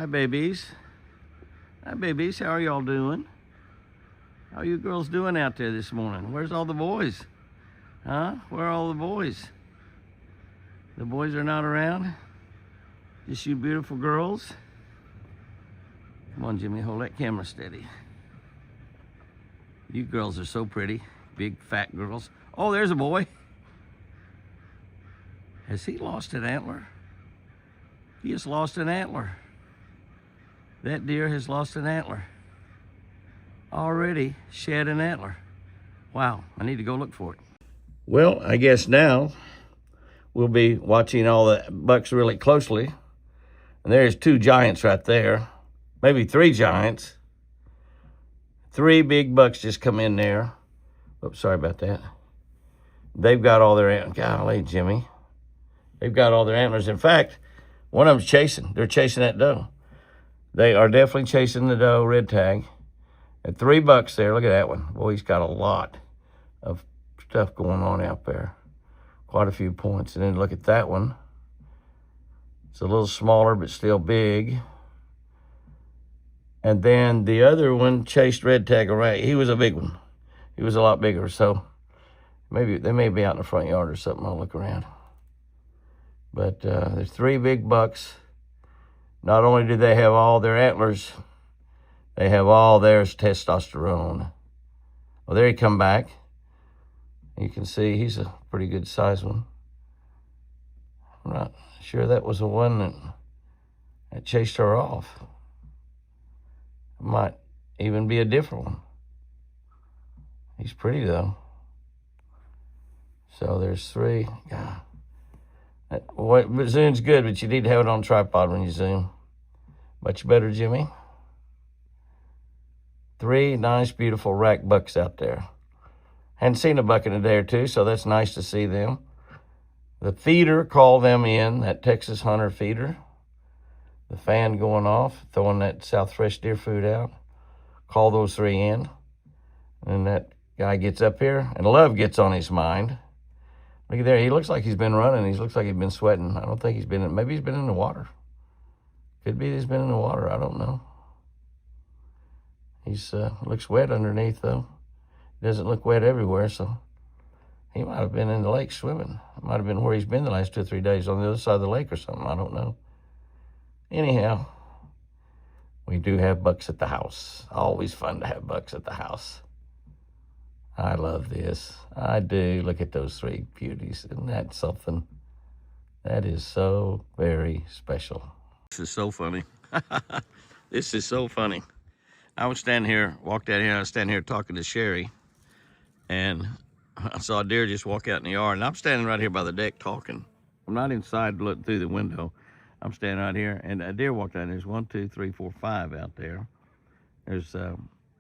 Hi, babies. Hi, babies. How are y'all doing? How are you girls doing out there this morning? Where's all the boys? Huh? Where are all the boys? The boys are not around? Just you beautiful girls? Come on, Jimmy, hold that camera steady. You girls are so pretty. Big, fat girls. Oh, there's a boy. Has he lost an antler? He has lost an antler. That deer has lost an antler. Already shed an antler. Wow, I need to go look for it. Well, I guess now we'll be watching all the bucks really closely. And there's two giants right there. Maybe three giants. Three big bucks just come in there. Oops, sorry about that. They've got all their antlers. Golly, Jimmy. They've got all their antlers. In fact, one of them's chasing. They're chasing that doe. They are definitely chasing the doe red tag. And three bucks there. Look at that one. Boy, he's got a lot of stuff going on out there. Quite a few points. And then look at that one. It's a little smaller, but still big. And then the other one chased red tag around. He was a big one. He was a lot bigger. So maybe they may be out in the front yard or something. I'll look around. But there's three big bucks. Not only do they have all their antlers, they have all their testosterone. Well, there he come back. You can see he's a pretty good size one. I'm not sure that was the one that chased her off. It might even be a different one. He's pretty though. So there's three. God. Zoom's good, but you need to have it on tripod when you zoom. Much better, Jimmy. Three nice, beautiful rack bucks out there. Hadn't seen a buck in a day or two, so that's nice to see them. The feeder called them in, that Texas Hunter feeder. The fan going off, throwing that South Fresh deer food out. Call those three in. And that guy gets up here, and love gets on his mind. Look at there. He looks like he's been running. He looks like he's been sweating. I don't think he's been maybe he's been in the water. Could be he's been in the water. I don't know. He's looks wet underneath, though. Doesn't look wet everywhere, so he might have been in the lake swimming. It might have been where he's been the last 2 or 3 days, on the other side of the lake or something. I don't know. Anyhow, we do have bucks at the house. Always fun to have bucks at the house. I love this. I do. Look at those three beauties. Isn't that something? That is so very special. This is so funny. This is so funny. I was standing here, walked out here, I was standing here talking to Sherry, and I saw a deer just walk out in the yard, and I'm standing right here by the deck talking. I'm not inside looking through the window. I'm standing right here, and a deer walked out. There's 1, 2, 3, 4, 5 out there. There's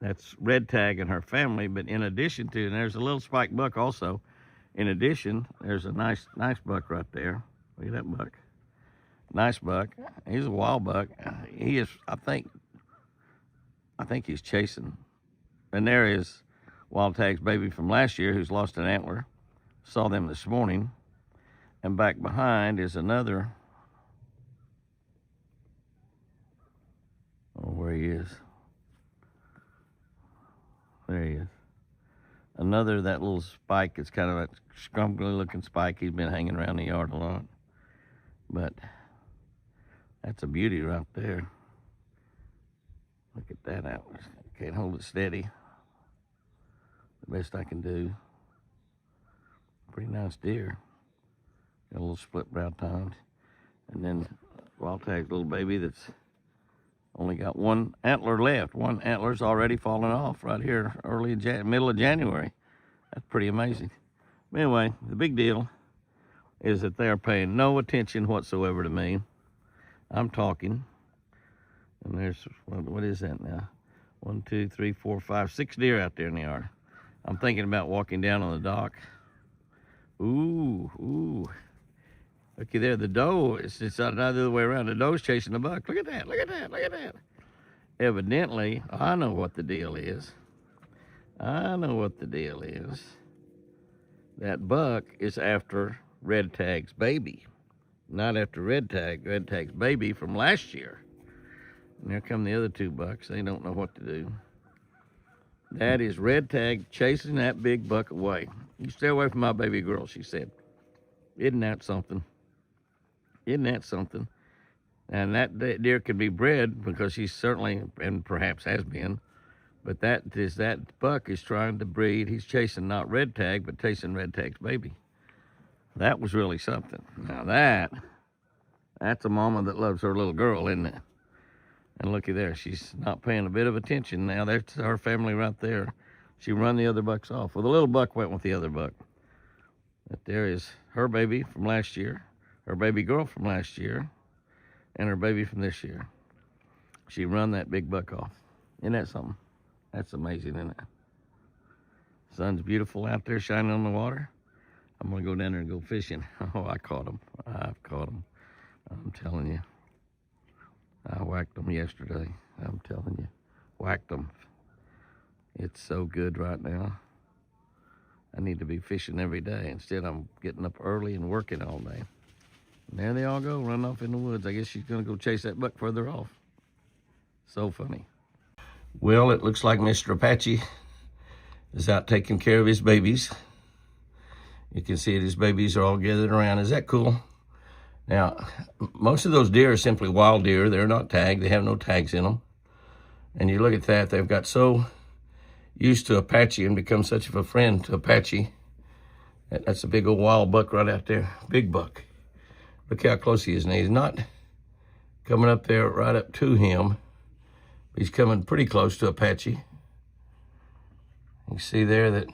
that's red tag and her family, but in addition to, and there's a little spike buck also. In addition, there's a nice buck right there. Look at that buck. Nice buck. He's a wild buck. He is, I think he's chasing. And there is Wild Tag's baby from last year who's lost an antler. Saw them this morning. And back behind is another. Oh, where he is. There he is. Another, that little spike, it's kind of a scrumbly looking spike. He's been hanging around the yard a lot. But that's a beauty right there. Look at that antler. Can't hold it steady. The best I can do. Pretty nice deer. Got a little split brow tine. And then Wild Tag's little baby that's only got one antler left. One antler's already fallen off right here middle of January. That's pretty amazing. But anyway, the big deal is that they're paying no attention whatsoever to me. I'm talking. And there's, what is that now? 1, 2, 3, 4, 5, 6 deer out there in the yard. I'm thinking about walking down on the dock. Ooh. Looky there, the doe, it's not the other way around. The doe's chasing the buck. Look at that. Evidently, I know what the deal is. That buck is after Red Tag's baby. Not after Red Tag's baby from last year. And there come the other two bucks. They don't know what to do. That is Red Tag chasing that big buck away. You stay away from my baby girl, she said. Isn't that something? Isn't that something? And that deer could be bred because she's certainly, and perhaps has been, but that buck is trying to breed. He's chasing not Red Tag, but chasing Red Tag's baby. That was really something. Now that's a mama that loves her little girl, isn't it? And looky there, she's not paying a bit of attention. Now that's our family right there. She run the other bucks off. Well, the little buck went with the other buck. But there is her baby from last year, her baby girl from last year, and her baby from this year. She run that big buck off. Isn't that something? That's amazing, isn't it? Sun's beautiful out there shining on the water. I'm gonna go down there and go fishing. Oh, I caught them. I've caught them. I'm telling you. I whacked them yesterday. I'm telling you. Whacked them. It's so good right now. I need to be fishing every day. Instead, I'm getting up early and working all day. And there they all go, running off in the woods. I guess she's gonna go chase that buck further off. So funny. Well, it looks like Mr. Apache is out taking care of his babies. You can see his babies are all gathered around. Is that cool? Now, most of those deer are simply wild deer. They're not tagged. They have no tags in them. And you look at that, they've got so used to Apache and become such of a friend to Apache. That's a big old wild buck right out there. Big buck. Look how close he is. Now, he's not coming up there right up to him. He's coming pretty close to Apache. You see there that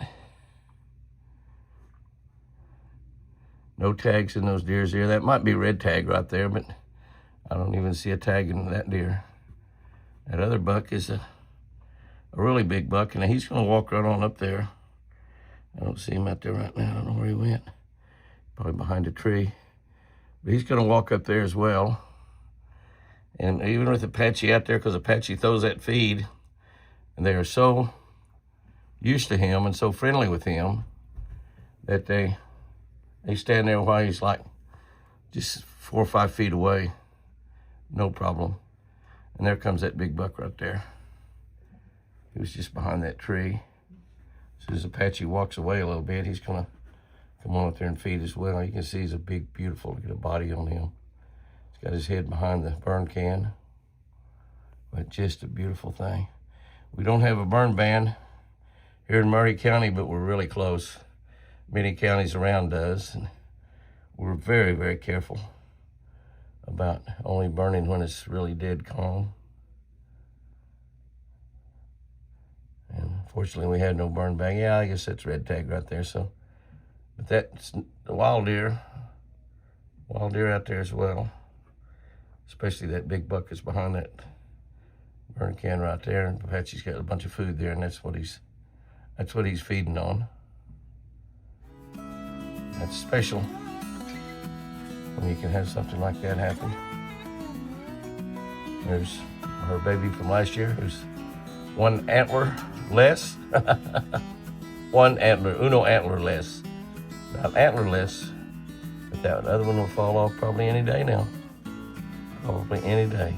no tags in those deers there. That might be Red Tag right there, but I don't even see a tag in that deer. That other buck is a really big buck, and he's gonna walk right on up there. I don't see him out there right now. I don't know where he went. Probably behind a tree. But he's gonna walk up there as well. And even with Apache out there, because Apache throws that feed, and they are so used to him and so friendly with him that they stand there while he's like just 4 or 5 feet away. No problem. And there comes that big buck right there. He was just behind that tree. As soon as Apache walks away a little bit, he's gonna come on up there and feed as well. You can see he's a big, beautiful, look at the body on him. He's got his head behind the burn can. But just a beautiful thing. We don't have a burn ban here in Maury County, but we're really close. Many counties around does. And we're very, very careful about only burning when it's really dead calm. And fortunately, we had no burn ban. Yeah, I guess that's Red Tag right there. So, but that's the wild deer out there as well. Especially that big buck is behind that burn can right there. And Apache's got a bunch of food there, and that's what he's feeding on. That's special when you can have something like that happen. There's her baby from last year, who's one antler less. One antler, uno antler less. Not antlerless, but that other one will fall off probably any day now. Probably any day.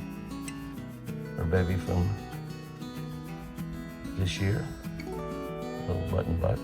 Her baby from this year, little button buck.